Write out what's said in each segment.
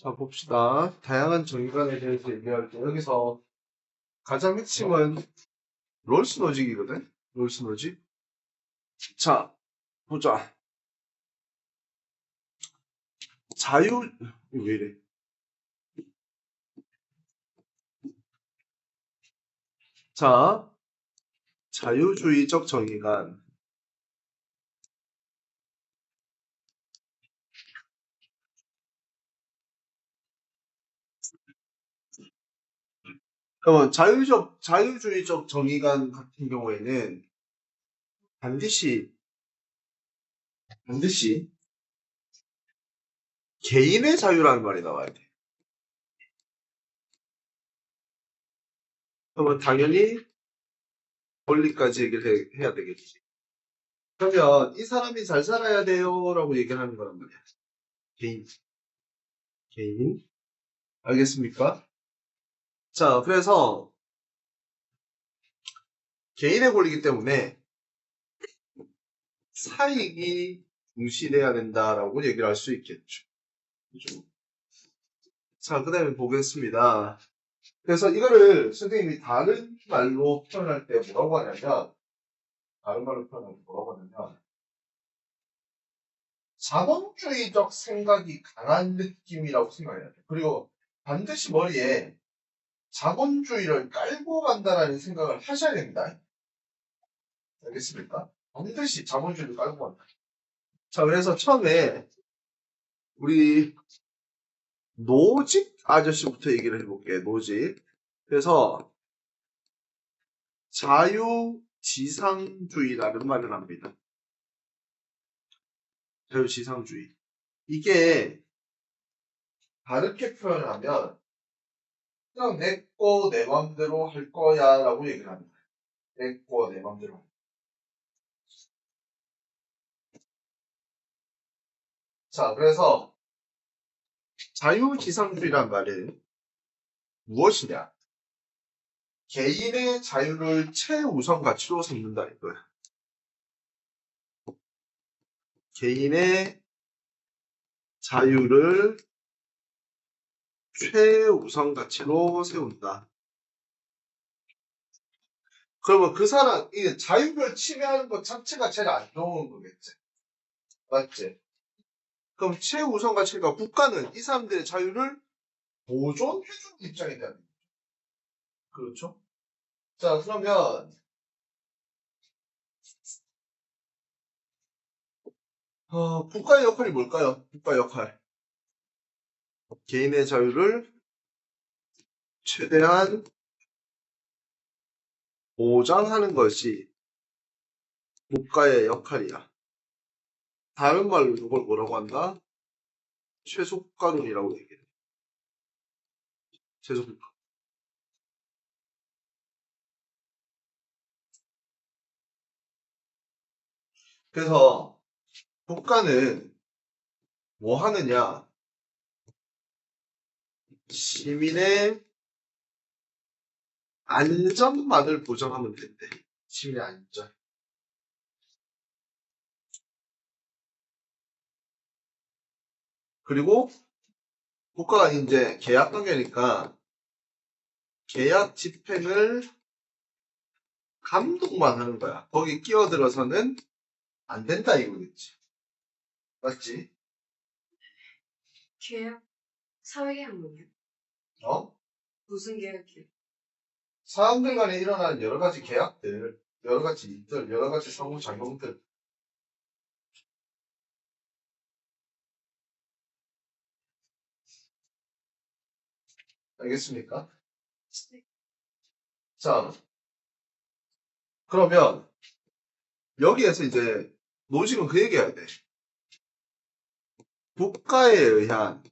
자, 봅시다. 다양한 정의관에 대해서 얘기할 때 여기서 가장 핵심은 롤스 로직이거든? 롤스 로직. 자, 보자. 이거 왜 이래? 자, 자유주의적 정의관. 그러면 자유주의적 정의관 같은 경우에는 반드시 개인의 자유라는 말이 나와야 돼. 그러면 당연히 권리까지 얘기를 해야 되겠지. 그러면 이 사람이 잘 살아야 돼요 라고 얘기를 하는 거란 말이야. 개인. 알겠습니까? 자, 그래서 개인의 권리이기 때문에 사익이 중시돼야 된다라고 얘기를 할 수 있겠죠. 그죠? 자, 그 다음에 보겠습니다. 그래서 이거를 선생님이 다른 말로 표현할 때 뭐라고 하냐면, 자본주의적 생각이 강한 느낌이라고 생각해야 돼. 그리고 반드시 머리에 자본주의를 깔고 간다라는 생각을 하셔야 됩니다. 알겠습니까? 반드시 자본주의를 깔고 간다. 자, 그래서 처음에 우리 노직 아저씨부터 얘기를 해볼게요. 노직. 그래서 자유지상주의라는 말을 합니다. 자유지상주의. 이게 다르게 표현을 하면 그냥 내 거 내 맘대로 할 거야 라고 얘기를 합니다. 내 거 내 맘대로. 자, 그래서 자유지상주의란 말은 무엇이냐? 개인의 자유를 최우선 가치로 삼는다 이거야. 개인의 자유를 최우선 가치로 세운다. 그러면 그 사람, 이 자유를 침해하는 것 자체가 제일 안 좋은 거겠지. 맞지? 그럼 최우선 가치가 국가는 이 사람들의 자유를 보존해주는 입장에 대한 거죠. 그렇죠? 자, 그러면 국가의 역할이 뭘까요? 국가의 역할. 개인의 자유를 최대한 보장하는 것이 국가의 역할이야. 다른 말로 이걸 뭐라고 한다? 최소국가론이라고 얘기해. 최소국가. 그래서 국가는 뭐 하느냐? 시민의 안전만을 보장하면 된대. 시민의 안전. 그리고 국가가 이제 계약 관계니까 계약 집행을 감독만 하는 거야. 거기 끼어들어서는 안 된다 이거겠지. 맞지? 계약? 사회계약 뭐냐? 무슨 계약이요? 사람들 간에 일어나는 여러 가지 계약들, 여러 가지 일들, 여러 가지 상호작용들. 알겠습니까? 자, 그러면 여기에서 이제 노직은 그 얘기해야 돼. 국가에 의한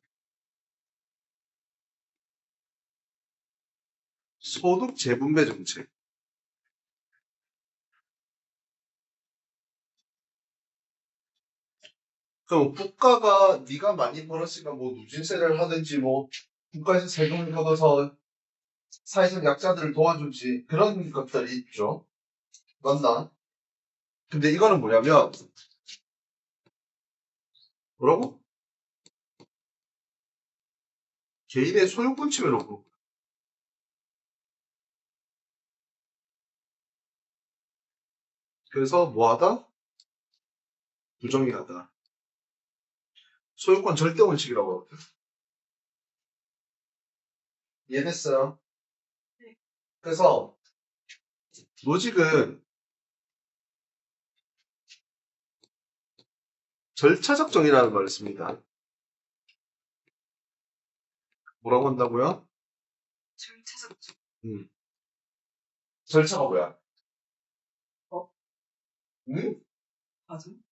소득 재분배 정책. 그럼 국가가 네가 많이 벌었으니까 뭐 누진세를 하든지 뭐 국가에서 세금을 걷어서 사회적 약자들을 도와주지 그런 것들이 있죠. 맞나? 근데 이거는 뭐냐면 뭐라고? 개인의 소유권 침해로 부르고. 그래서 뭐하다? 부정의하다. 소유권 절대 원칙이라고 하거든. 이해됐어요? 네. 그래서 로직은 절차적 정의라는 말을 씁니다. 뭐라고 한다고요? 절차적 절차가 뭐야? 어? 응? 과정?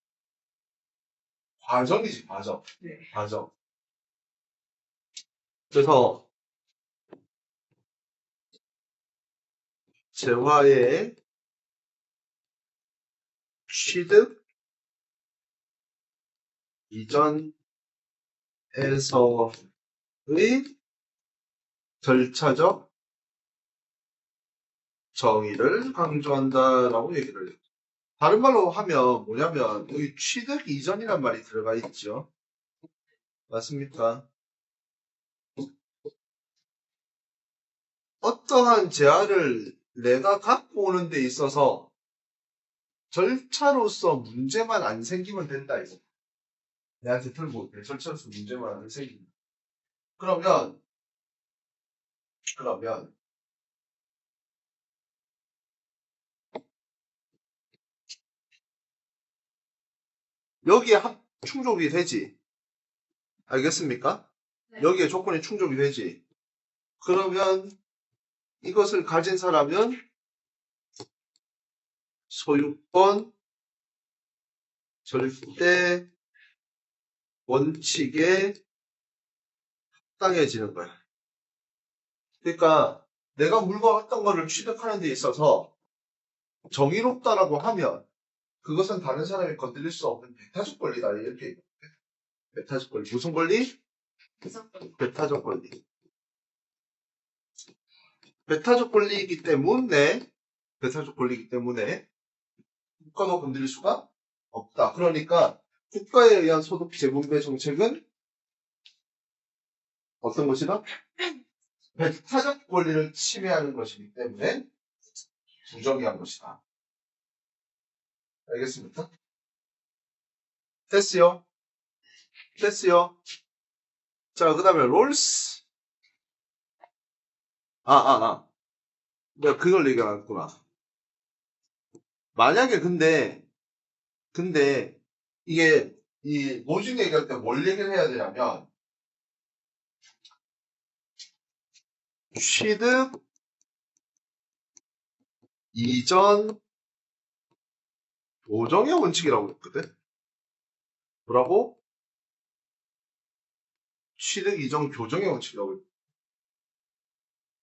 과정이지, 과정. 네. 과정. 그래서 재화의 취득 이전에서의 절차적 정의를 강조한다라고 얘기를 해요. 다른 말로 하면 뭐냐면 여기 취득 이전이란 말이 들어가 있죠. 맞습니까? 어떠한 재화를 내가 갖고 오는 데 있어서 절차로서 문제만 안 생기면 된다 이거. 내한테 들고 올게. 절차로서 문제만 안 생긴다. 그러면 여기에 충족이 되지. 알겠습니까? 네. 여기에 조건이 충족이 되지. 그러면 이것을 가진 사람은 소유권 절대 원칙에 합당해지는 거야. 그러니까 내가 물건 어떤 거를 취득하는 데 있어서 정의롭다라고 하면 그것은 다른 사람이 건드릴 수 없는 배타적 권리다. 이렇게 얘기해요. 배타적 권리. 무슨 권리? 무조건 배타적 권리. 배타적 권리이기 때문에 국가가 건드릴 수가 없다. 그러니까 국가에 의한 소득 재분배 정책은 어떤 것이다? 배타적 권리를 침해하는 것이기 때문에 부정의한 것이다. 알겠습니까? 됐어요? 자, 그 다음에 롤스. 내가 그걸 얘기 안 했구나. 만약에 근데 이게 이 모진 얘기할 때 뭘 얘기를 해야 되냐면 취득 이전 보정의 원칙이라고 했거든. 뭐라고? 취득 이전 교정의 원칙이라고 했거든.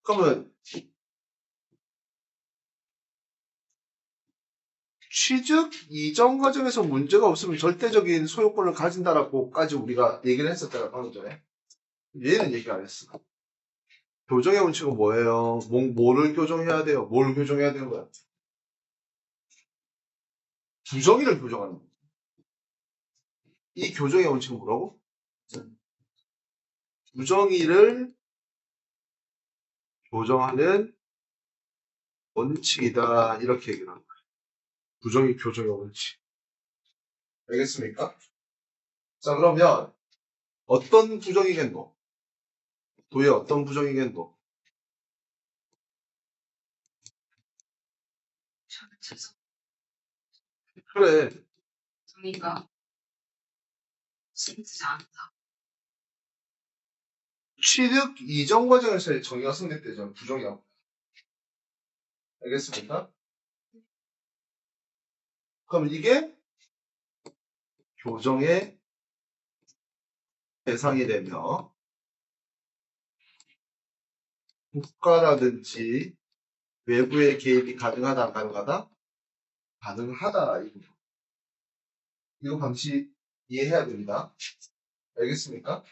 그러면 취득 이전 과정에서 문제가 없으면 절대적인 소유권을 가진다라고까지 우리가 얘기를 했었잖아, 방금 전에. 얘는 얘기 안 했어. 교정의 원칙은 뭐예요? 뭐를 교정해야 돼요? 뭘 교정해야 되는 거야? 부정의를 교정하는 거야. 이 교정의 원칙은 뭐라고? 부정의를 교정하는 원칙이다. 이렇게 얘기를 하는 거야. 부정의 교정의 원칙. 알겠습니까? 자, 그러면 어떤 부정이겠노? 도의 어떤 부정이겠노? 절차적 그래. 정의가 생기지 않다. 취득 이전 과정에서의 정의가 성립되죠. 부정이하고. 알겠습니까? 그럼 이게 교정의 대상이 되며 국가라든지 외부의 개입이 가능하다, 안 가능하다? 가능하다. 이거 방식 이해해야 됩니다. 알겠습니까?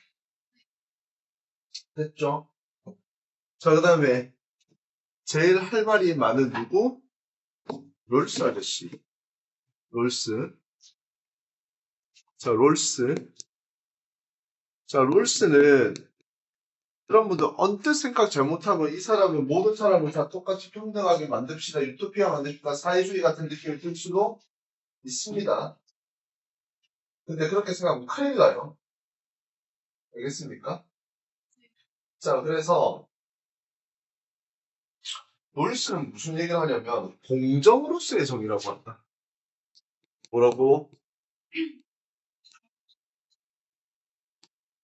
됐죠? 자, 그 다음에 제일 할 말이 많은 누구? 롤스 아저씨. 롤스. 자, 롤스는 그런 분들 언뜻 생각 잘못하면 이 사람은 모든 사람을 다 똑같이 평등하게 만듭시다. 유토피아 만듭시다. 사회주의 같은 느낌을 들 수도 있습니다. 근데 그렇게 생각하면 큰일 나요. 알겠습니까? 자, 그래서 롤스는 무슨 얘기를 하냐면 공정으로서의 정의라고 한다. 뭐라고?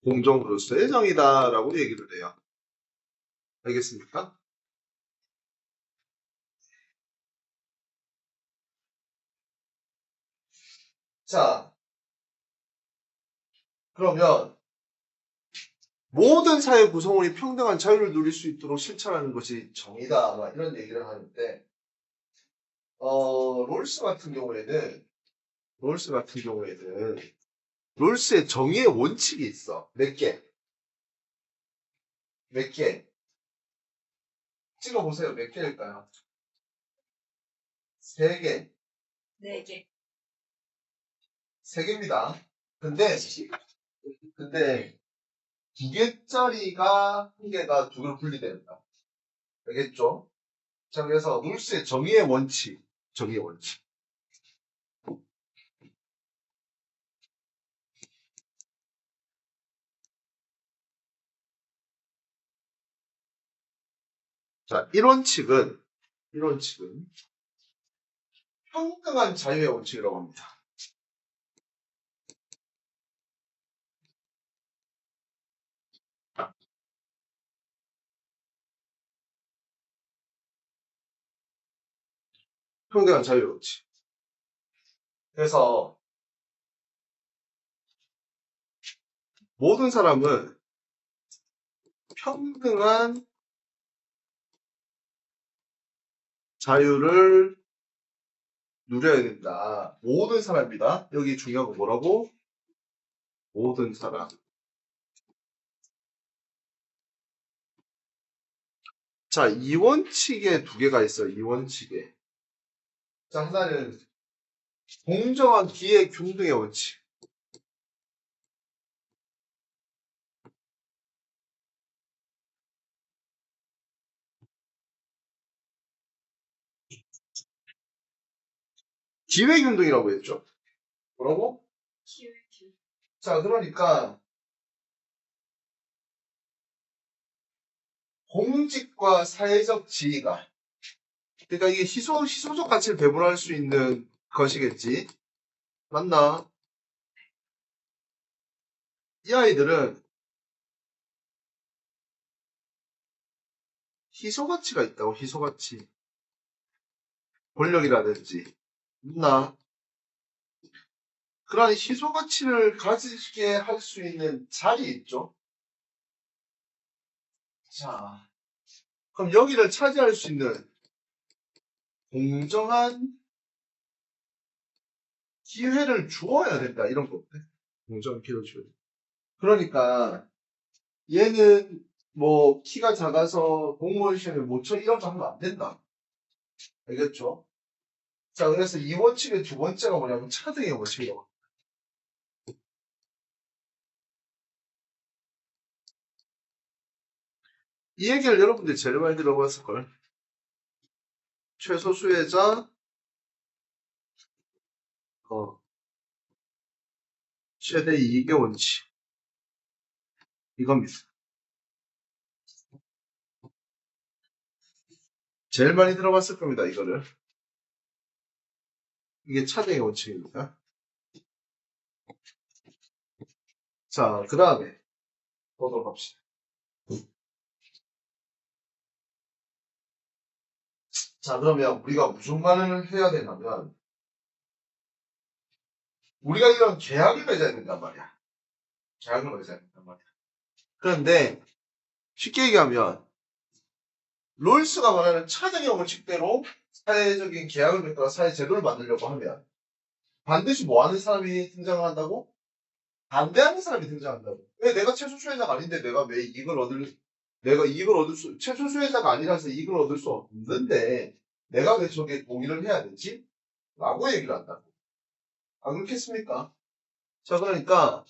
공정으로서의 정의다라고 얘기를 해요. 알겠습니까? 자, 그러면 모든 사회 구성원이 평등한 자유를 누릴 수 있도록 실천하는 것이 정의다. 막 이런 얘기를 하는데, 롤스 같은 경우에는, 롤스의 정의의 원칙이 있어. 몇 개? 몇 개? 찍어보세요. 몇 개일까요? 3개. 4개. 3개입니다. 근데 2개짜리가 1개가 2개로 분리된다. 알겠죠? 자, 그래서 롤스의 정의의 원칙. 자, 1원칙은 평등한 자유의 원칙이라고 합니다. 평등한 자유의 원칙. 그래서 모든 사람은 평등한 자유를 누려야 된다. 모든 사람입니다. 여기 중요한 건 뭐라고? 모든 사람. 자, 이 원칙에 2개가 있어요. 이 원칙에. 자, 하나는 공정한 기회 균등의 원칙. 기회 균등이라고 했죠. 뭐라고? 기회기. 자, 그러니까 공직과 사회적 지위가, 그러니까 이게 희소적 가치를 배분할 수 있는 것이겠지. 맞나? 이 아이들은 희소가치가 있다고, 희소가치. 권력이라든지. 맞나? 그러한 희소가치를 가지게 할 수 있는 자리 있죠. 자, 그럼 여기를 차지할 수 있는 공정한 기회를 주어야 된다. 이런 거거든. 공정한 기회를 주어야 된다. 그러니까 얘는 뭐 키가 작아서 공무원 시험에 못 쳐 이런 거 하면 안 된다. 알겠죠? 자, 그래서 이 원칙의 2번째가 뭐냐면 차등의 원칙이라고. 이 얘기를 여러분들이 제일 많이 들어봤을걸. 최소 수혜자, 최대 이익의 원칙. 이겁니다. 제일 많이 들어봤을 겁니다, 이거를. 이게 차등의 원칙입니다. 자, 그 다음에 보도록 합시다. 자, 그러면 우리가 무슨 말을 해야 되냐면, 우리가 이런 계약을 맺어야 된단 말이야. 계약을 맺어야 된단 말이야. 그런데 쉽게 얘기하면 롤스가 말하는 차등의 원칙대로 사회적인 계약을 맺거나 사회 제도를 만들려고 하면 반드시 뭐 하는 사람이 등장한다고? 반대하는 사람이 등장한다고. 왜 내가 최소 수혜자가 아닌데 내가 이익을 얻을 최소 수혜자가 아니라서 이익을 얻을 수 없는데 내가 왜 저게 동의를 해야 되지? 라고 얘기를 한다고. 안 그렇겠습니까? 자, 그러니까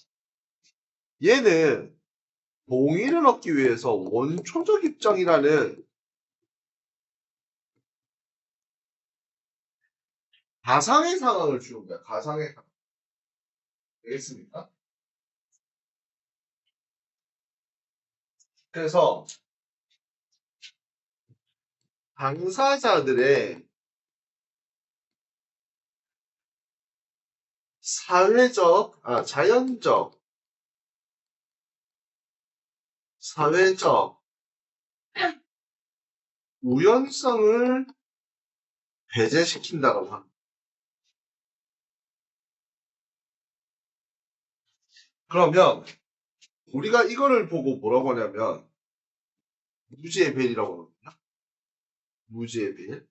얘는 동의를 얻기 위해서 원초적 입장이라는 가상의 상황을 주는 거야. 가상의 상황. 알겠습니까? 그래서 당사자들의 자연적, 사회적 우연성을 배제시킨다고 합니다. 그러면 우리가 이거를 보고 뭐라고 하냐면 무지의 벨이라고 하거든요. 무지의 벨.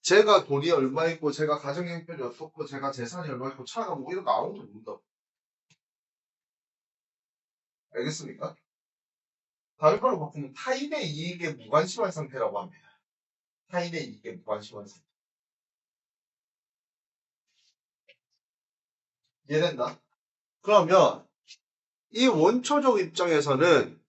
제가 돈이 얼마 있고 제가 가정 형편이 어떻고 제가 재산이 얼마 있고 차가 뭐 이런 거 아무도 모른다고. 알겠습니까? 다른 걸로 바꾸면 타인의 이익에 무관심한 상태라고 합니다. 타인의 이익에 무관심한 상태. 이해된다? 그러면 이 원초적 입장에서는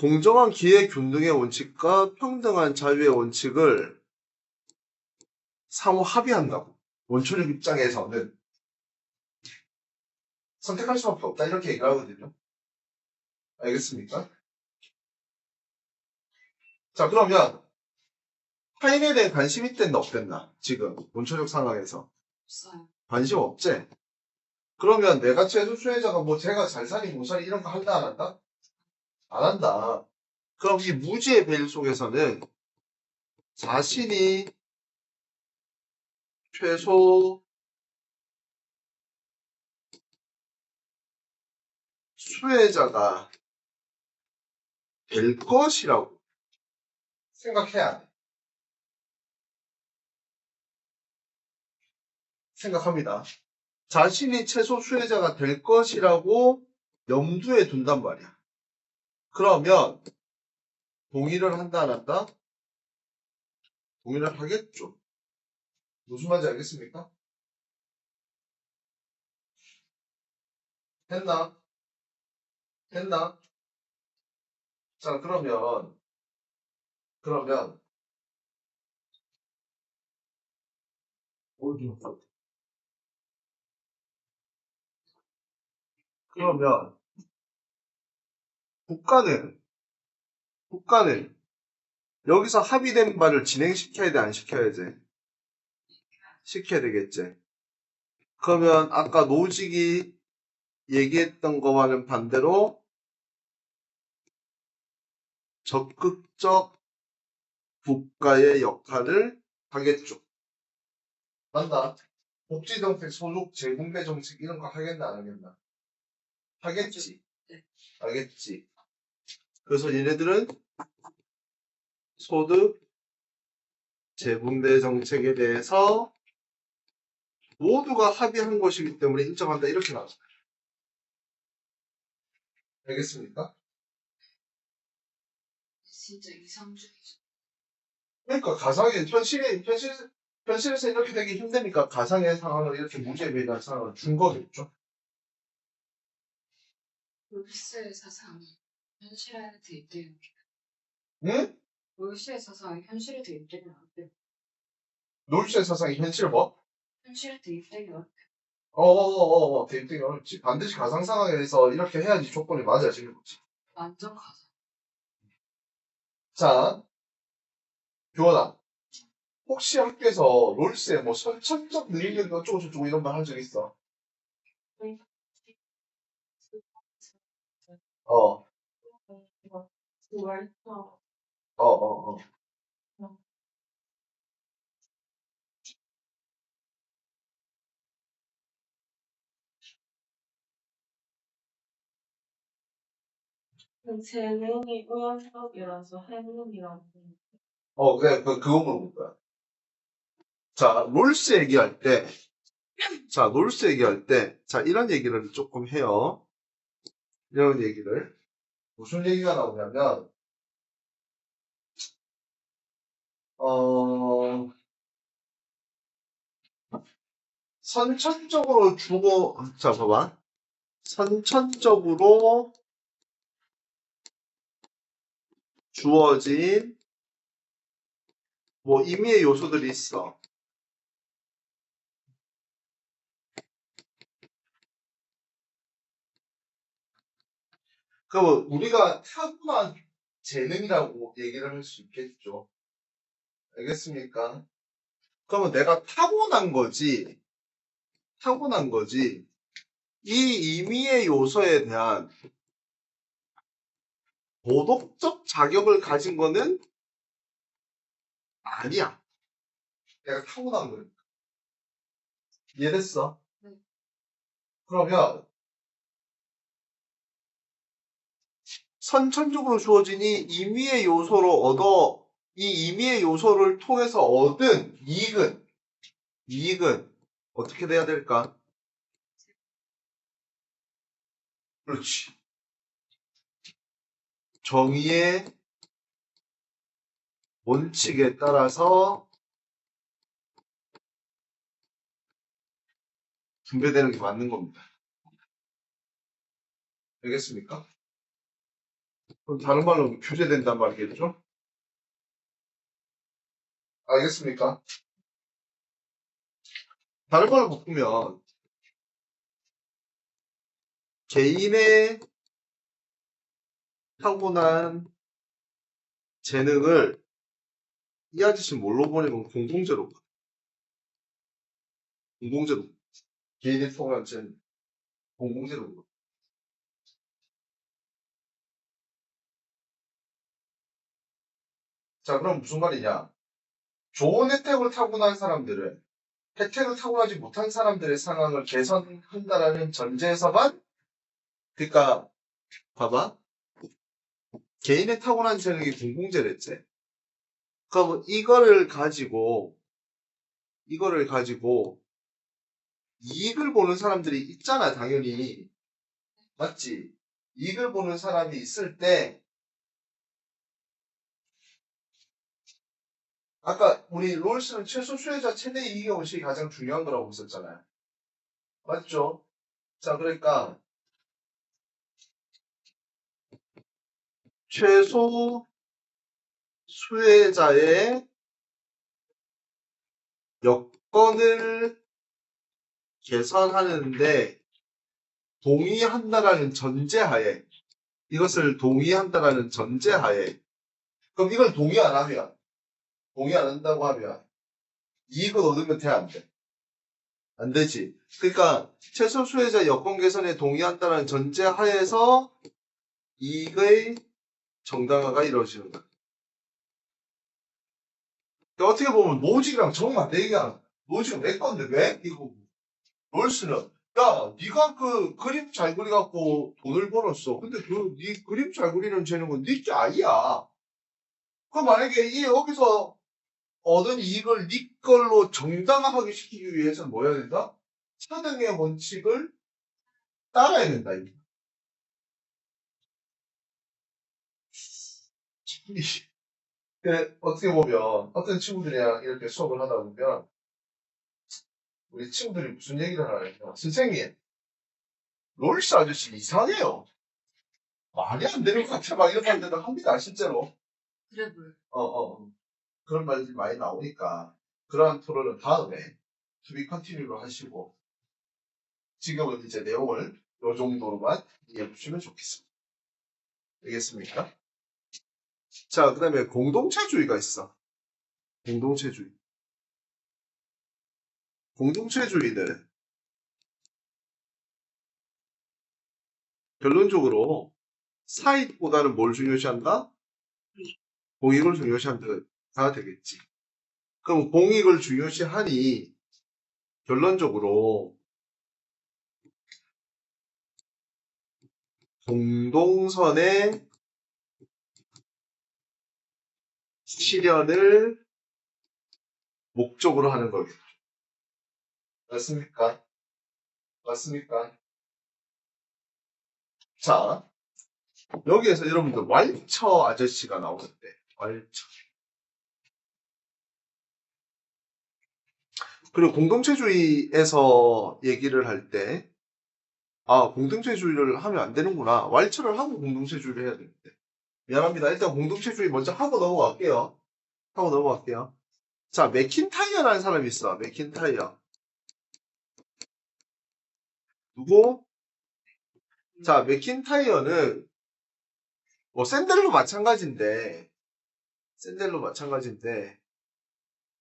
공정한 기회 균등의 원칙과 평등한 자유의 원칙을 상호 합의한다고. 원초적 입장에서는 선택할 수밖에 없다 이렇게 얘기하거든요. 알겠습니까? 자, 그러면 타인에 대해 관심이 있댔나 없댔나? 지금 원초적 상황에서 없어요. 관심 없지? 그러면 내가 최소 수혜자가 뭐 제가 잘 살이 못 살이 이런 거 한다 안 한다? 안 한다. 그럼 이 무지의 벨 속에서는 자신이 최소 수혜자가 될 것이라고 생각해야 돼. 생각합니다. 자신이 최소 수혜자가 될 것이라고 염두에 둔단 말이야. 그러면 동의를 한다 안 한다? 동의를 하겠죠. 무슨 말인지 알겠습니까? 했나? 자, 그러면 그러면 국가는 여기서 합의된 바를 진행시켜야 돼, 안 시켜야 돼? 시켜야 되겠지. 그러면 아까 노직이 얘기했던 거와는 반대로 적극적 국가의 역할을 하겠죠. 맞나? 복지정책, 소득, 재분배 정책 이런 거 하겠나 안 하겠나? 하겠지. 네. 알겠지. 그래서 얘네들은 소득, 재분배 정책에 대해서 모두가 합의한 것이기 때문에 인정한다 이렇게 나왔어요. 알겠습니까? 진짜 이상주의죠. 그러니까 가상의 현실에서 이렇게 되기 힘드니까 가상의 상황을 이렇게 무죄에 대한 상황을 준 거겠죠. 롤스의 사상, 현실에 대입되는 응? 롤스의 사상, 현실에 대입되면 안 돼요. 놀수의 사상이 현실 뭐? 현실에 대입되면 되게 어렵지. 반드시 가상 상황에서 이렇게 해야지 조건이 맞아지는 거지. 완전 가상. 자, 교원아. 혹시 학교에서 롤스에 뭐 선천적 능력이 어쩌고 저쩌고 이런 말 한 적 있어? 어, 어, 어, 어. 재능이 우연적이라서 행운이라고. 그래, 그거 물어볼 거야. 자, 롤스 얘기할 때, 자, 이런 얘기를 조금 해요. 이런 얘기를. 무슨 얘기가 나오냐면, 어, 선천적으로 자, 봐봐. 선천적으로 주어진 뭐 임의의 요소들이 있어. 그럼 우리가 타고난 재능이라고 얘기를 할 수 있겠죠. 알겠습니까? 그러면 내가 타고난 거지. 타고난 거지. 이 임의의 요소에 대한 도덕적 자격을 가진 거는 아니야. 내가 타고난 거니까. 이해됐어? 네. 그러면 선천적으로 주어진 이 임의의 요소로 이 임의의 요소를 통해서 얻은 이익은 어떻게 돼야 될까? 그렇지. 정의의 원칙에 따라서 분배되는 게 맞는 겁니다. 알겠습니까? 그럼 다른 말로 규제된단 말이겠죠? 알겠습니까? 다른 말로 바꾸면 개인의 타고난 재능을 이 아저씨 뭘로 보내면 공공재로 봐. 공공재로. 개인의 타고난 재능 공공재로 봐. 자, 그럼 무슨 말이냐? 좋은 혜택을 타고난 사람들은 혜택을 타고나지 못한 사람들의 상황을 개선한다라는 전제에서만, 그러니까 봐봐. 개인의 타고난 재능이 공공재랬지. 그럼 이거를 가지고 이익을 보는 사람들이 있잖아, 당연히. 맞지? 이익을 보는 사람이 있을 때, 아까 우리 롤스는 최소 수혜자 최대 이익의 원칙이 가장 중요한 거라고 했었잖아요. 맞죠? 자, 그러니까 최소 수혜자의 여건을 개선하는데 동의한다라는 전제하에, 이것을 동의한다라는 전제하에, 그럼 이걸 동의 안 한다고 하면 이익을 얻으면 돼, 안 돼? 안 되지. 그러니까 최소 수혜자 여건 개선에 동의한다는 전제하에서 이익의 정당화가 이루어지는 거야. 그러니까 어떻게 보면 노직이랑 정말 내 얘기야. 노직은 내 건데 왜? 이거 롤스는 야, 네가 그 그림 잘 그려갖고 돈을 벌었어. 근데 네 그림 잘 그리는 재능은 네게 아니야. 그럼 만약에 이 여기서 얻은 이익을 네 걸로 정당화하게 시키기 위해서는 뭐 해야 된다? 차등의 원칙을 따라야 된다. 이거. 어떻게 보면 어떤 친구들이랑 이렇게 수업을 하다 보면 우리 친구들이 무슨 얘기를 하냐면 선생님 롤스 아저씨 이상해요. 말이 안 되는 것 같아. 막 이런 말들을 합니다. 실제로. 그래 보여. 그런 말들이 많이 나오니까 그러한 토론은 다음에 to be continue로 하시고 지금은 이제 내용을 이 정도로만 이해해 주시면 좋겠습니다. 알겠습니까? 자, 그 다음에 공동체주의가 있어. 공동체주의. 공동체주의는 결론적으로 사익보다는 뭘 중요시한다? 공익을 중요시한다가 되겠지. 그럼 공익을 중요시하니 결론적으로 공동선의 실현을 목적으로 하는 거겠죠. 맞습니까? 맞습니까? 자, 여기에서 여러분들 왈처 아저씨가 나오는데, 왈처. 그리고 공동체주의에서 얘기를 할 때, 아, 공동체주의를 하면 안 되는구나. 왈처를 하고 공동체주의를 해야 되는데. 미안합니다. 일단 공동체주의 먼저 하고 넘어갈게요. 하고 넘어갈게요. 자, 맥킨타이어라는 사람이 있어. 맥킨타이어. 누구? 자, 맥킨타이어는 뭐 샌델로 마찬가지인데,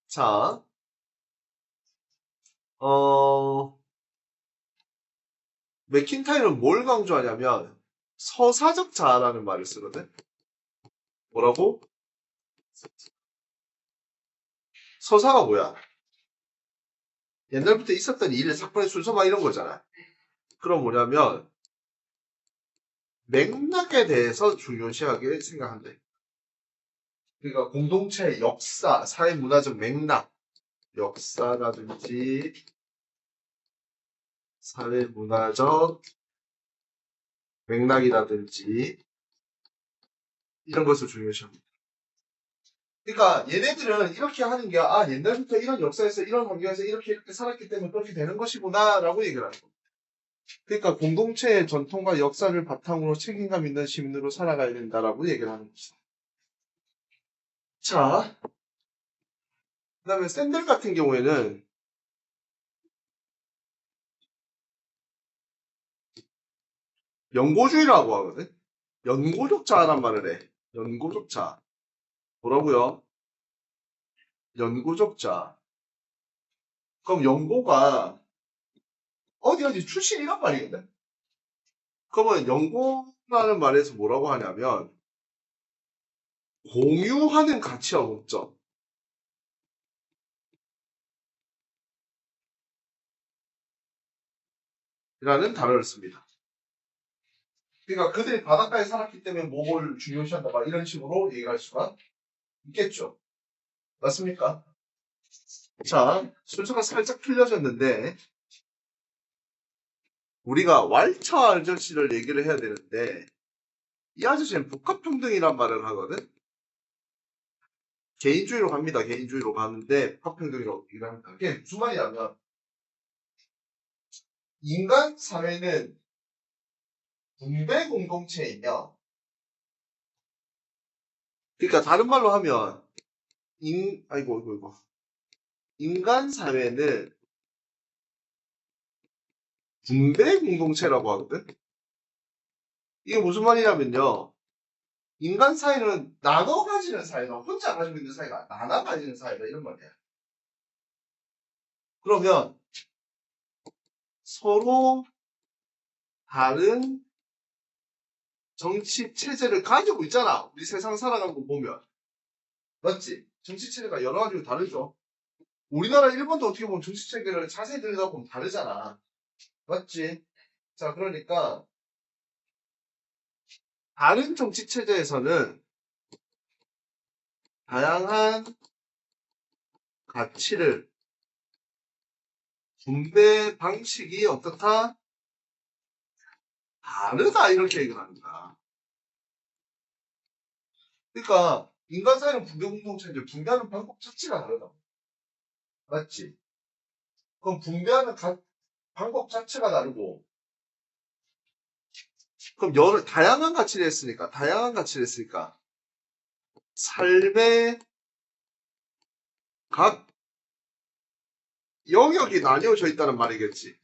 자, 맥킨타이어는 뭘 강조하냐면 서사적 자아라는 말을 쓰거든. 뭐라고? 서사가 뭐야? 옛날부터 있었던 일, 사건의 순서 막 이런 거잖아. 그럼 뭐냐면 맥락에 대해서 중요시하게 생각한대. 그러니까 공동체의 역사, 사회문화적 맥락, 역사라든지 사회문화적 맥락이라든지 이런 것을 중요시합니다. 그러니까 얘네들은 이렇게 하는 게 아 옛날부터 이런 역사에서 이런 환경에서 이렇게 살았기 때문에 그렇게 되는 것이구나 라고 얘기를 하는 겁니다. 그러니까 공동체의 전통과 역사를 바탕으로 책임감 있는 시민으로 살아가야 된다라고 얘기를 하는 거죠. 자, 그 다음에 샌들 같은 경우에는 연고주의라고 하거든. 연고적 자란 말을 해. 연고적 자. 뭐라고요? 연고적 자. 그럼 연고가 어디 출신이란 말이거든. 그러면 연고라는 말에서 뭐라고 하냐면 공유하는 가치와 목적 이라는 단어를 씁니다. 그러니까 그들이 바닷가에 살았기 때문에 뭐를 중요시한다 막 이런 식으로 얘기할 수가 있겠죠. 맞습니까? 자, 순서가 살짝 틀려졌는데 우리가 왈처 아저씨를 얘기를 해야 되는데 이 아저씨는 복합평등이란 말을 하거든. 개인주의로 갑니다. 개인주의로 가는데 복합평등이라고 얘기를 합니다. 그게 무슨 말이냐면 인간 사회는 분배 공동체이며 그러니까 다른 말로 하면 아이고 인간 사회는 분배 공동체라고 하거든. 이게 무슨 말이냐면요. 인간 사회는 나눠 가지는 사회다. 혼자 가지고 있는 사회가 나눠 가지는 사회다. 이런 말이야. 그러면 서로 다른 정치 체제를 가지고 있잖아. 우리 세상 살아가는 거 보면. 맞지? 정치 체제가 여러 가지로 다르죠. 우리나라, 일본도 어떻게 보면 정치 체계를 자세히 들여다보면 다르잖아. 맞지? 자, 그러니까 다른 정치 체제에서는 다양한 가치를 분배 방식이 어떻다? 다르다 이렇게 얘기를 합니다. 그러니까 인간 사회는 분배 공동체인데 분배하는 방법 자체가 다르다. 맞지? 그럼 분배하는 방법 자체가 다르고 그럼 다양한 가치를 했으니까 삶의 각 영역이 나뉘어져 있다는 말이겠지.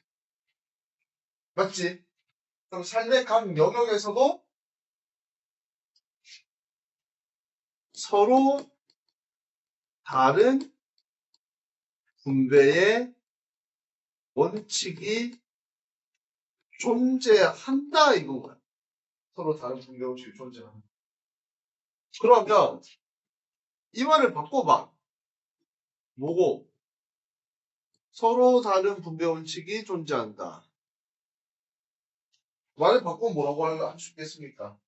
맞지? 그럼 삶의 각 영역에서도 서로 다른 분배의 원칙이 존재한다 이거야. 서로 다른 분배 원칙이 존재한다. 그러면 이 말을 바꿔봐. 뭐고? 서로 다른 분배 원칙이 존재한다. 말을 바꾸면 뭐라고 할 수 있겠습니까?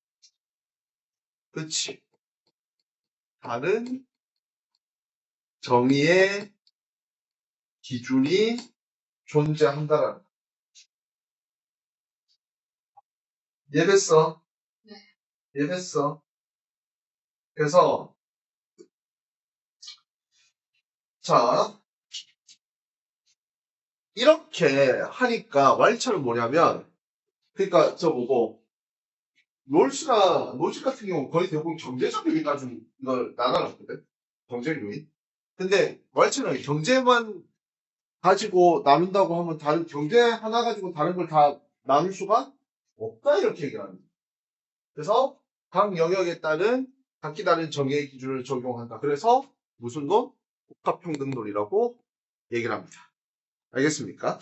그렇지. 다른 정의의 기준이 존재한다라는 거. 이해됐어? 네. 이해됐어? 그래서 자 이렇게 하니까 왈츠는 뭐냐면 그러니까 저 뭐고 롤스나 로직 같은 경우 거의 대부분 경제적 요인 가지고 이걸 나눠놨거든. 경제적 요인. 근데 왈츠는 경제만 가지고 나눈다고 하면 다른 경제 하나 가지고 다른 걸 다 나눌 수가 없다 이렇게 얘기를 합니다. 그래서 각 영역에 따른 각기 다른 정의 기준을 적용한다. 그래서 무슨 논? 복합평등론이라고 얘기를 합니다. 알겠습니까?